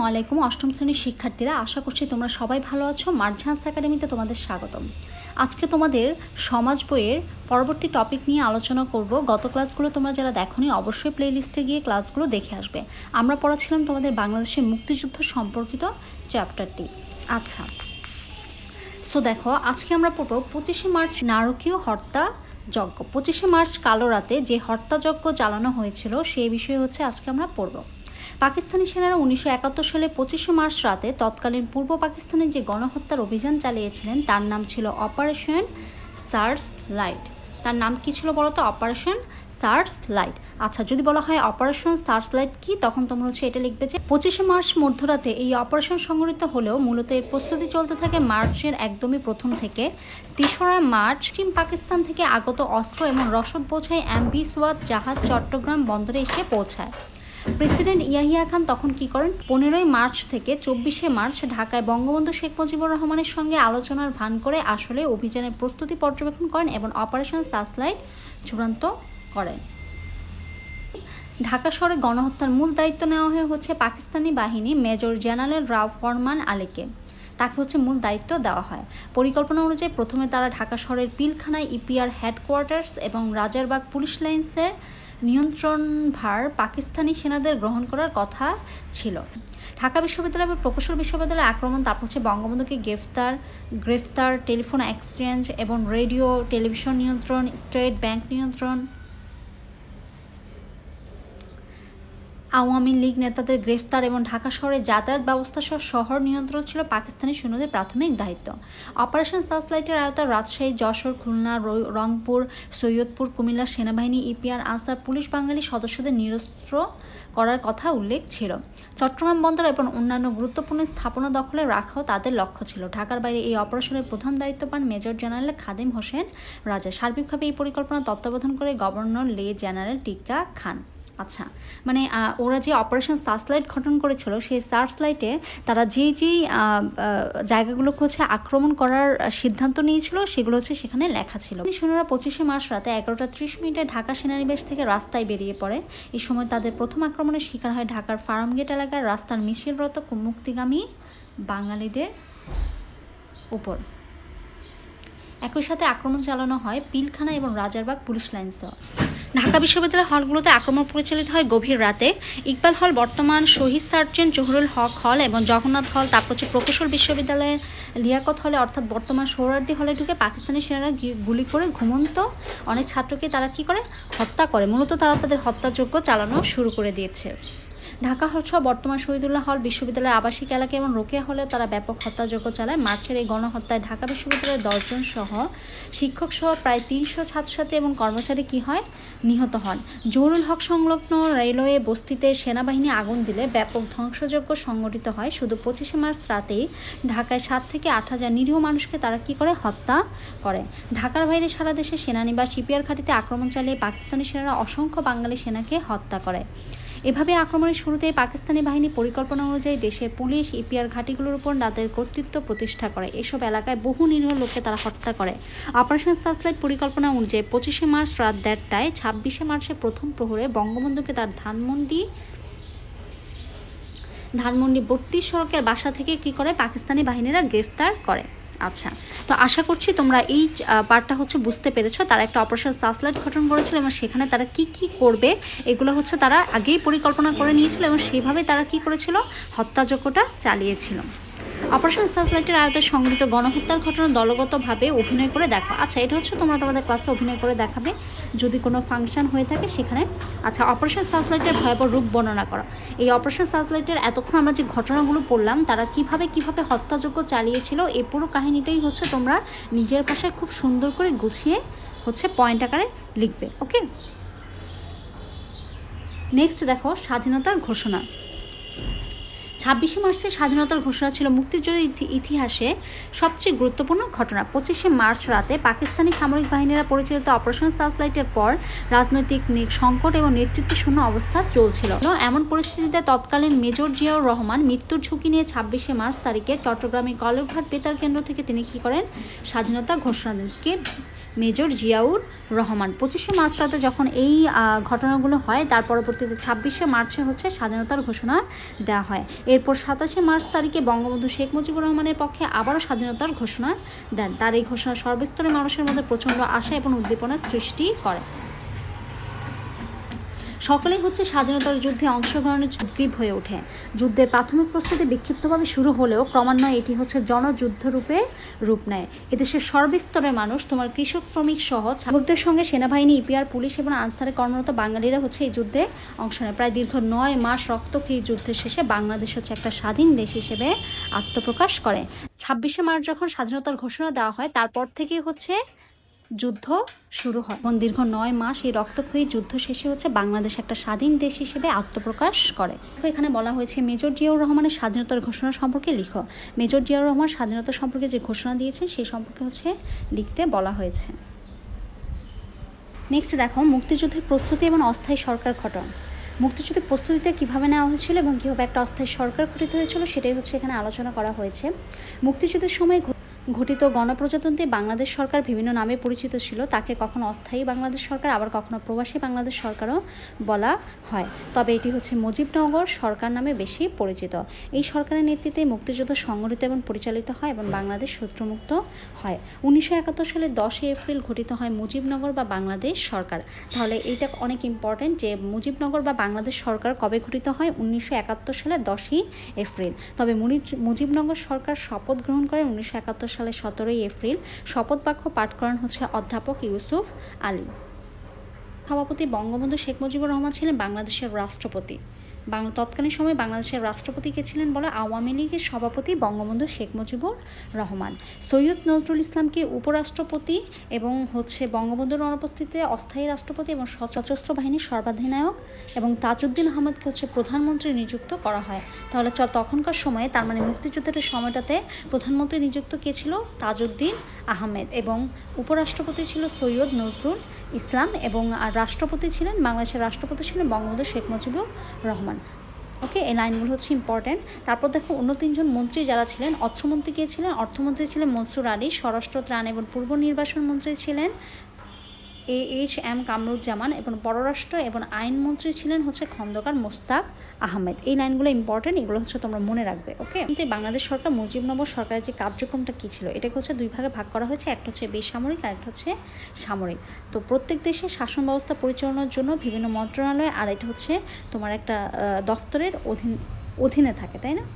আলাইকুম অষ্টম শ্রেণীর শিক্ষার্থীরা, আশা করছি তোমরা সবাই ভালো আছো। মার্ঝান্স একাডেমিতে তোমাদের স্বাগতম। আজকে তোমাদের সমাজ বইয়ের পরবর্তী টপিক নিয়ে আলোচনা করব। গত ক্লাসগুলো তোমরা যারা দেখোনি অবশ্যই প্লেলিস্টে গিয়ে ক্লাসগুলো দেখে আসবে। আমরা পড়াচ্ছিলাম তোমাদের বাংলাদেশের মুক্তিযুদ্ধ সম্পর্কিত চ্যাপ্টারটি। আচ্ছা, সো দেখো, আজকে আমরা পড়ব 25শে মার্চ নারকীয় হত্যাযজ্ঞ। 25শে মার্চ কালো রাতে যে হত্যাযজ্ঞ চালানো হয়েছিল সেই বিষয়ে হচ্ছে আজকে আমরা পড়ব। পাকিস্তানি সেনারা 1971 সালে 25শে মার্চ রাতে তৎকালীন পূর্ব পাকিস্তানের যে গণহত্যার অভিযান চালিয়েছিলেন তার নাম ছিল অপারেশন সার্চ লাইট। তার নাম কি ছিল বলতো? Operation search light. আচ্ছা, যদি বলা হয় অপারেশন সার্চ লাইট কি, তখন তোমরা হচ্ছে এটা লিখবে যে 25শে মার্চ মধ্যরাতে এই অপারেশন সংঘটিত হলেও মূলত এর প্রস্তুতি চলতে থাকে মার্চের একদমই প্রথম থেকে। 3রা মার্চ পশ্চিম পাকিস্তান থেকে আগত অস্ত্র এবং রসদ বোঝাই MV সোয়াত জাহাজ চট্টগ্রাম বন্দরে এসে পৌঁছায়। প্রেসিডেন্ট ইয়াহিয়া খান তখন কি করেন? 15ই মার্চ থেকে 24শে মার্চ ঢাকায় বঙ্গবন্ধু শেখ মুজিবুর রহমানের সঙ্গে আলোচনার ভান করে আসলে অভিযানের প্রস্তুতি পর্যবেক্ষণ করেন এবং অপারেশন সার্চলাইট চূড়ান্ত করেন। ঢাকা শহরে গণহত্যার মূল দায়িত্ব নেওয়া হচ্ছে পাকিস্তানি বাহিনী মেজর জেনারেল রাও ফরমান আলীকে। তাকে হচ্ছে মূল দায়িত্ব দেওয়া হয়। পরিকল্পনা অনুযায়ী প্রথমে তারা ঢাকা শহরের পিলখানায় ইপিআর হেডকোয়ার্টার্স এবং রাজারবাগ পুলিশ লাইন্সের নিয়ন্ত্রণভার পাকিস্তানি সেনাদের গ্রহণ করার কথা ছিল। ঢাকা বিশ্ববিদ্যালয় এবং প্রকৌশল বিশ্ববিদ্যালয়ে আক্রমণ, তারপর হচ্ছে বঙ্গবন্ধুকে গ্রেফতার, টেলিফোন এক্সচেঞ্জ এবং রেডিও টেলিভিশন নিয়ন্ত্রণ, স্টেট ব্যাংক নিয়ন্ত্রণ, আওয়ামী লীগ নেতাদের গ্রেফতার এবং ঢাকা শহরের যাতায়াত ব্যবস্থা সহ শহর নিয়ন্ত্রণ ছিল পাকিস্তানি সৈন্যদের প্রাথমিক দায়িত্ব। অপারেশন সার্চলাইটের আওতায় রাজশাহী, যশোর, খুলনা, রংপুর, সৈয়দপুর, কুমিল্লা সেনাবাহিনী, ইপিআর, আনসার পুলিশ বাঙালি সদস্যদের নিরস্ত্র করার কথা উল্লেখ ছিল। চট্টগ্রাম বন্দর এবং অন্যান্য গুরুত্বপূর্ণ স্থাপনা দখলে রাখাও তাদের লক্ষ্য ছিল। ঢাকার বাইরে এই অপারেশনের প্রধান দায়িত্ব পান মেজর জেনারেল খাদিম হোসেন রাজা। সার্বিকভাবে এই পরিকল্পনা তত্ত্বাবধান করে গভর্নর লে জেনারেল টিক্কা খান। আচ্ছা, মানে ওরা যে অপারেশন সার্চলাইট গঠন করেছিল সেই সার্চলাইটে তারা যেই জায়গাগুলোকে হচ্ছে আক্রমণ করার সিদ্ধান্ত নিয়েছিল সেগুলো হচ্ছে সেখানে লেখা ছিল। সৈন্যরা 25শে মার্চ রাতে 11:30 ঢাকা সেনানিবাস থেকে রাস্তায় বেরিয়ে পড়ে। এই সময় তাদের প্রথম আক্রমণের শিকার হয় ঢাকার ফার্মগেট এলাকার রাস্তার মিছিলরত মুক্তিগামী বাঙালিদের উপর। একই সাথে আক্রমণ চালানো হয় পিলখানা এবং রাজারবাগ পুলিশ লাইন্সেও। ঢাকা বিশ্ববিদ্যালয় হলগুলোতে আক্রমণ পরিচালিত হয় গভীর রাতে। ইকবাল হল, বর্তমান শহীদ সার্জেন্ট জহুরুল হক হল এবং জগন্নাথ হল, তারপর হচ্ছে প্রকৌশল বিশ্ববিদ্যালয়ের লিয়াকত হলে অর্থাৎ বর্তমান সোহরাওয়ার্দী হলে ঢুকে পাকিস্তানি সেনারা গুলি করে ঘুমন্ত অনেক ছাত্রকে তারা কি করে? হত্যা করে। মূলত তারা তাদের হত্যাযজ্ঞ চালানো শুরু করে দিয়েছে। ঢাকা হল সহ বর্তমান শহীদুল্লাহ হল, বিশ্ববিদ্যালয়ের আবাসিক এলাকা এবং রোকেয়া হলে তারা ব্যাপক হত্যাযজ্ঞ চালায়। মার্চের এই গণহত্যায় ঢাকা বিশ্ববিদ্যালয়ের 10 জন সহ শিক্ষক সহ প্রায় 300 ছাত্রছাত্রী এবং কর্মচারী কি হয়? নিহত হন। জহুরুল হক সংলগ্ন রেলওয়ে বস্তিতে সেনাবাহিনী আগুন দিলে ব্যাপক ধ্বংসযজ্ঞ সংঘটিত হয়। শুধু 25শে মার্চ রাতেই ঢাকায় 7 থেকে 8,000 নিরীহ মানুষকে তারা কি করে? হত্যা করে। ঢাকার বাইরে সারা দেশে সেনানিবাস, ইপিআর ঘাঁটিতে আক্রমণ চালিয়ে পাকিস্তানি সেনারা অসংখ্য বাঙালি সেনাকে হত্যা করে। এভাবে আক্রমণের শুরুতেই পাকিস্তানি বাহিনী পরিকল্পনা অনুযায়ী দেশের পুলিশ, ইপিআর ঘাঁটিগুলোর উপর তাদের কর্তৃত্ব প্রতিষ্ঠা করে। এসব এলাকায় বহু নিরীহ লোককে তারা হত্যা করে। অপারেশন সার্চলাইট পরিকল্পনা অনুযায়ী 25শে মার্চ রাত 1:30টায় 26শে মার্চের প্রথম প্রহরে বঙ্গবন্ধুকে তার ধানমন্ডি 32 সড়কের বাসা থেকে কি করে? পাকিস্তানি বাহিনীরা গ্রেফতার করে। আচ্ছা, তো আশা করছি তোমরা এই পার্টটা হচ্ছে বুঝতে পেরেছো। তারা একটা অপারেশন সার্চলাইট গঠন করেছিল এবং সেখানে তারা কি কি করবে এগুলো হচ্ছে তারা আগেই পরিকল্পনা করে নিয়েছিল এবং সেভাবে তারা কি করেছিল? হত্যাযজ্ঞটা চালিয়েছিল। অপারেশন সার্চলাইটের আওতায় সংঘটিত গণহত্যার ঘটনা দলগতভাবে অভিনয় করে দেখো। আচ্ছা, এটা হচ্ছে তোমরা তোমাদের ক্লাসে অভিনয় করে দেখাবে যদি কোনো ফাংশন হয়ে থাকে সেখানে। আচ্ছা, অপারেশন সার্চলাইটের ভয়াবহ রূপ বর্ণনা করা। এই অপারেশন সার্চলাইটের এতক্ষণ আমরা যে ঘটনাগুলো পড়লাম তারা কিভাবে হত্যাযজ্ঞ চালিয়েছিল এই পুরো কাহিনীটাই হচ্ছে তোমরা নিজের ভাষায় খুব সুন্দর করে গুছিয়ে হচ্ছে পয়েন্ট আকারে লিখবে। ওকে, নেক্সট দেখো, স্বাধীনতার ঘোষণা। 26শে মার্চের স্বাধীনতার ঘোষণা ছিল মুক্তিযুদ্ধের ইতিহাসে সবচেয়ে গুরুত্বপূর্ণ ঘটনা। 25শে মার্চ রাতে পাকিস্তানি সামরিক বাহিনীরা পরিচালিত অপারেশন সার্চলাইটের পর রাজনৈতিক সংকট এবং নেতৃত্ব শূন্য অবস্থা চলছিল। এমন পরিস্থিতিতে তৎকালীন মেজর জিয়াউর রহমান মৃত্যুর ঝুঁকি নিয়ে 26শে মার্চ তারিখে চট্টগ্রামে কলরঘাট বেতার কেন্দ্র থেকে তিনি কি করেন? স্বাধীনতা ঘোষণা দেন। মেজর জিয়াউর রহমান। 25শে মার্চ রাতে যখন এই ঘটনাগুলো হয়, তার পরবর্তীতে 26শে মার্চে হচ্ছে স্বাধীনতার ঘোষণা দেওয়া হয়। এরপর 27শে মার্চ তারিখে বঙ্গবন্ধু শেখ মুজিবুর রহমানের পক্ষে আবারও স্বাধীনতার ঘোষণা দেন। তার এই ঘোষণা সর্বস্তরের মানুষের মধ্যে প্রচণ্ড আশা এবং উদ্দীপনার সৃষ্টি করে। সকলেই হচ্ছে স্বাধীনতার যুদ্ধে অংশগ্রহণের উদ্গ্রীব হয়ে ওঠে। যুদ্ধের প্রাথমিক প্রস্তুতি বিক্ষিপ্তভাবে শুরু হলেও ক্রমান্বয়ে এটি হচ্ছে জনযুদ্ধরূপে রূপ নেয়। এদেশের সর্বস্তরের মানুষ, তোমার কৃষক, শ্রমিক সহ ছাত্রদের সঙ্গে সেনাবাহিনী, ইপিআর, পুলিশ এবং আনসারে কর্মরত বাঙালিরা হচ্ছে এই যুদ্ধে অংশ নেয়। প্রায় দীর্ঘ 9 মাস রক্তক্ষয়ী যুদ্ধের শেষে বাংলাদেশ হচ্ছে একটা স্বাধীন দেশ হিসেবে আত্মপ্রকাশ করে। 26শে মার্চ যখন স্বাধীনতার ঘোষণা দেওয়া হয়, তারপর থেকেই হচ্ছে যুদ্ধ শুরু হয় এবং দীর্ঘ 9 মাস এই রক্তক্ষয়ী যুদ্ধ শেষে হচ্ছে বাংলাদেশ একটা স্বাধীন দেশ হিসেবে আত্মপ্রকাশ করে। এখানে বলা হয়েছে মেজর জিয়াউর রহমানের স্বাধীনতার ঘোষণা সম্পর্কে লিখো। মেজর জিয়াউর রহমান স্বাধীনতা সম্পর্কে যে ঘোষণা দিয়েছেন সেই সম্পর্কে হচ্ছে লিখতে বলা হয়েছে। নেক্সট দেখো, মুক্তিযুদ্ধের প্রস্তুতি এবং অস্থায়ী সরকার গঠন। মুক্তিযুদ্ধের প্রস্তুতিতে কীভাবে নেওয়া হয়েছিল এবং কীভাবে একটা অস্থায়ী সরকার গঠিত হয়েছিল সেটাই হচ্ছে এখানে আলোচনা করা হয়েছে। মুক্তিযুদ্ধের সময় ঘটিত গণপ্রজাতন্ত্রী বাংলাদেশ সরকার বিভিন্ন নামে পরিচিত ছিল। তাকে কখনো অস্থায়ী বাংলাদেশ সরকার, আবার কখনো প্রবাসী বাংলাদেশ সরকারও বলা হয়। তবে এটি হচ্ছে মুজিবনগর সরকার নামে বেশি পরিচিত। এই সরকারের নেতৃত্বে মুক্তিযুদ্ধ সংগঠিত এবং পরিচালিত হয় এবং বাংলাদেশ শত্রুমুক্ত হয়। 1971 সালের 10 এপ্রিল গঠিত হয় মুজিবনগর বা বাংলাদেশ সরকার। তাহলে এইটা অনেক ইম্পর্টেন্ট যে মুজিবনগর বা বাংলাদেশ সরকার কবে গঠিত হয়? 1971 সালের 10 এপ্রিল। তবে মুজিবনগর সরকার শপথ গ্রহণ করে 1971 সালের 17 এপ্রিল। শপথ বাক্য পাঠ করেন হচ্ছে অধ্যাপক ইউসুফ আলী। সভাপতি বঙ্গবন্ধু শেখ মুজিবুর রহমান ছিলেন বাংলাদেশের রাষ্ট্রপতি। তৎকালীন সময়ে বাংলাদেশের রাষ্ট্রপতি কে ছিলেন বলে? আওয়ামী লীগের সভাপতি বঙ্গবন্ধু শেখ মুজিবুর রহমান। সৈয়দ নজরুল ইসলামকে উপরাষ্ট্রপতি এবং হচ্ছে বঙ্গবন্ধুর অনুপস্থিতিতে অস্থায়ী রাষ্ট্রপতি এবং সশস্ত্র বাহিনীর সর্বাধিনায়ক এবং তাজউদ্দিন আহমেদকে হচ্ছে প্রধানমন্ত্রী নিযুক্ত করা হয়। তাহলে তখনকার সময়ে, তার মানে মুক্তিযুদ্ধের সময়টাতে প্রধানমন্ত্রী নিযুক্ত কে ছিল? তাজউদ্দিন আহমেদ, এবং উপরাষ্ট্রপতি ছিল সৈয়দ নজরুল ইসলাম, এবং রাষ্ট্রপতি ছিলেন, বাংলাদেশের রাষ্ট্রপতি ছিলেন বঙ্গবন্ধু শেখ মুজিবুর রহমান। ওকে, এই লাইনগুলো হচ্ছে ইম্পর্টেন্ট। তারপর দেখো অন্য 3 জন মন্ত্রী যারা ছিলেন। অর্থমন্ত্রী কে ছিলেন? অর্থমন্ত্রী ছিলেন মনসুর আলী। স্বরাষ্ট্র, ত্রাণ এবং পূর্ব নির্বাচন মন্ত্রী ছিলেন AHM কামরুজ্জামান, এবং পররাষ্ট্র এবং আইনমন্ত্রী ছিলেন হচ্ছে খন্দকার মোস্তাক আহমেদ। এই লাইনগুলো ইম্পর্টেন্ট, এগুলো হচ্ছে তোমরা মনে রাখবে। ওকে, বাংলাদেশ সরকার মুজিবনগর সরকারের যে কার্যক্রমটা কী ছিল, এটাকে হচ্ছে 2 ভাগে ভাগ করা হয়েছে। একটা হচ্ছে বেসামরিক আর একটা হচ্ছে সামরিক। তো প্রত্যেক দেশে শাসন ব্যবস্থা পরিচালনার জন্য বিভিন্ন মন্ত্রণালয় আর এটা হচ্ছে তোমার একটা দফতরের অধীনে থাকে, তাই না?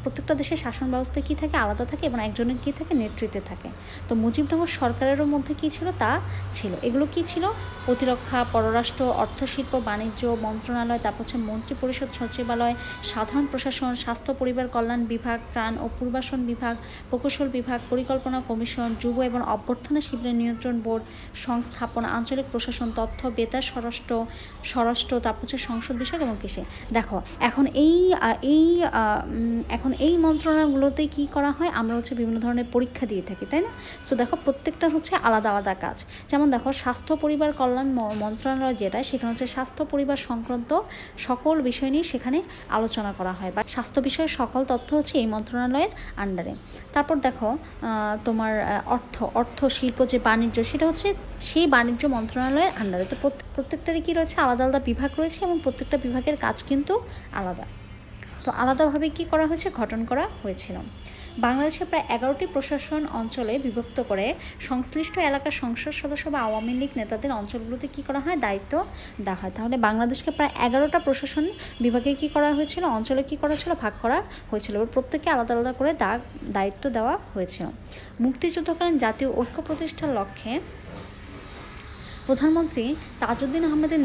প্রত্যেকটা দেশের শাসন ব্যবস্থা কী থাকে? আলাদা থাকে, এবং একজনের কী থাকে? নেতৃত্বে থাকে। তো মুজিবনগর সরকারেরও মধ্যে কী ছিল? তা ছিল। এগুলো কী ছিল? প্রতিরক্ষা, পররাষ্ট্র, অর্থ, শিল্প, বাণিজ্য মন্ত্রণালয়, তারপর হচ্ছে মন্ত্রী পরিষদ সচিবালয়, সাধারণ প্রশাসন, স্বাস্থ্য পরিবার কল্যাণ বিভাগ, ত্রাণ ও পূর্বাসন বিভাগ, প্রকৌশল বিভাগ, পরিকল্পনা কমিশন, যুব এবং অভ্যর্থনা শিবিরের নিয়ন্ত্রণ বোর্ড, সংস্থাপন, আঞ্চলিক প্রশাসন, তথ্য, বেতার, স্বরাষ্ট্র, তারপর হচ্ছে সংসদ বিষয়ক এবং কৃষি। দেখো এখন এই মন্ত্রণালয়গুলোতে কি করা হয়? আমরা হচ্ছে বিভিন্ন ধরনের পরীক্ষা দিয়ে থাকি, তাই না? সো দেখো প্রত্যেকটা হচ্ছে আলাদা আলাদা কাজ। যেমন দেখো স্বাস্থ্য পরিবার কল্যাণ মন্ত্রণালয় যেটা, সেখানে হচ্ছে স্বাস্থ্য পরিবার সংক্রান্ত সকল বিষয় নিয়ে সেখানে আলোচনা করা হয়, বা স্বাস্থ্য বিষয়ের সকল তথ্য হচ্ছে এই মন্ত্রণালয়ের আন্ডারে। তারপর দেখো তোমার অর্থ শিল্প যে বাণিজ্য, সেটা হচ্ছে সেই বাণিজ্য মন্ত্রণালয়ের আন্ডারে। তো প্রত্যেকটারই কি রয়েছে? আলাদা আলাদা বিভাগ রয়েছে, এবং প্রত্যেকটা বিভাগের কাজ কিন্তু আলাদা। তো আলাদাভাবে কি করা হয়েছে? গঠন করা হয়েছিল। বাংলাদেশে প্রায় 11টি প্রশাসন অঞ্চলে বিভক্ত করে সংশ্লিষ্ট এলাকার সংসদ সদস্য বা আওয়ামী লীগ নেতাদের অঞ্চলগুলোতে কি করা হয়? দায়িত্ব দেওয়া হয়। তাহলে বাংলাদেশকে প্রায় 11টা প্রশাসন বিভাগে কি করা হয়েছিল? অঞ্চলে কি করা ছিল? ভাগ করা হয়েছিল, এবং প্রত্যেককে আলাদা আলাদা করে দায়িত্ব দেওয়া হয়েছিল। মুক্তিযুদ্ধকালীন জাতীয় ঐক্য প্রতিষ্ঠার লক্ষ্যে প্রধানমন্ত্রী তাজউদ্দিন আহমেদের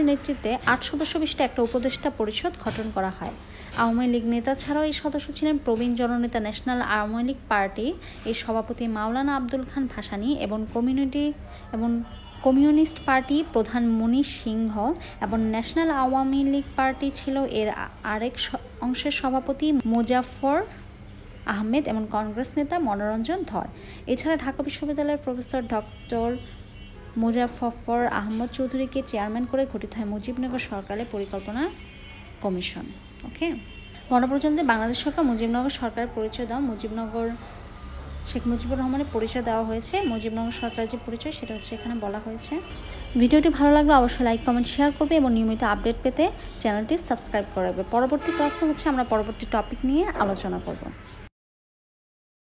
নেতৃত্বে 8 সদস্য বিশিষ্ট একটা উপদেষ্টা পরিষদ গঠন করা হয়। আওয়ামী লীগ নেতা ছাড়াও এই সদস্য ছিলেন প্রবীণ জননেতা ন্যাশনাল আওয়ামী লীগ পার্টি এর সভাপতি মাওলানা আব্দুল খান ভাসানী, এবং কমিউনিস্ট পার্টি প্রধান মনীষ সিংহ, এবং ন্যাশনাল আওয়ামী লীগ পার্টি ছিল এর আরেক অংশের সভাপতি মোজাফফর আহমেদ, এবং কংগ্রেস নেতা মনোরঞ্জন ধর। এছাড়া ঢাকা বিশ্ববিদ্যালয়ের প্রফেসর ডক্টর মোজাফফর আহমদ চৌধুরীকে চেয়ারম্যান করে গঠিত হয় মুজিবনগর সরকারের পরিকল্পনা কমিশন। ওকে, গণপ্রজাতন্ত্রী বাংলাদেশ সরকার মুজিবনগর সরকারের পরিচয় দাও। মুজিবনগর শেখ মুজিবুর রহমানের পরিচয় দেওয়া হয়েছে। মুজিবনগর সরকারের যে পরিচয় সেটা হচ্ছে এখানে বলা হয়েছে। ভিডিওটি ভালো লাগলে অবশ্যই লাইক কমেন্ট শেয়ার করবে এবং নিয়মিত আপডেট পেতে চ্যানেলটি সাবস্ক্রাইব করে রাখবে। পরবর্তী ক্লাসে হচ্ছে আমরা পরবর্তী টপিক নিয়ে আলোচনা করব।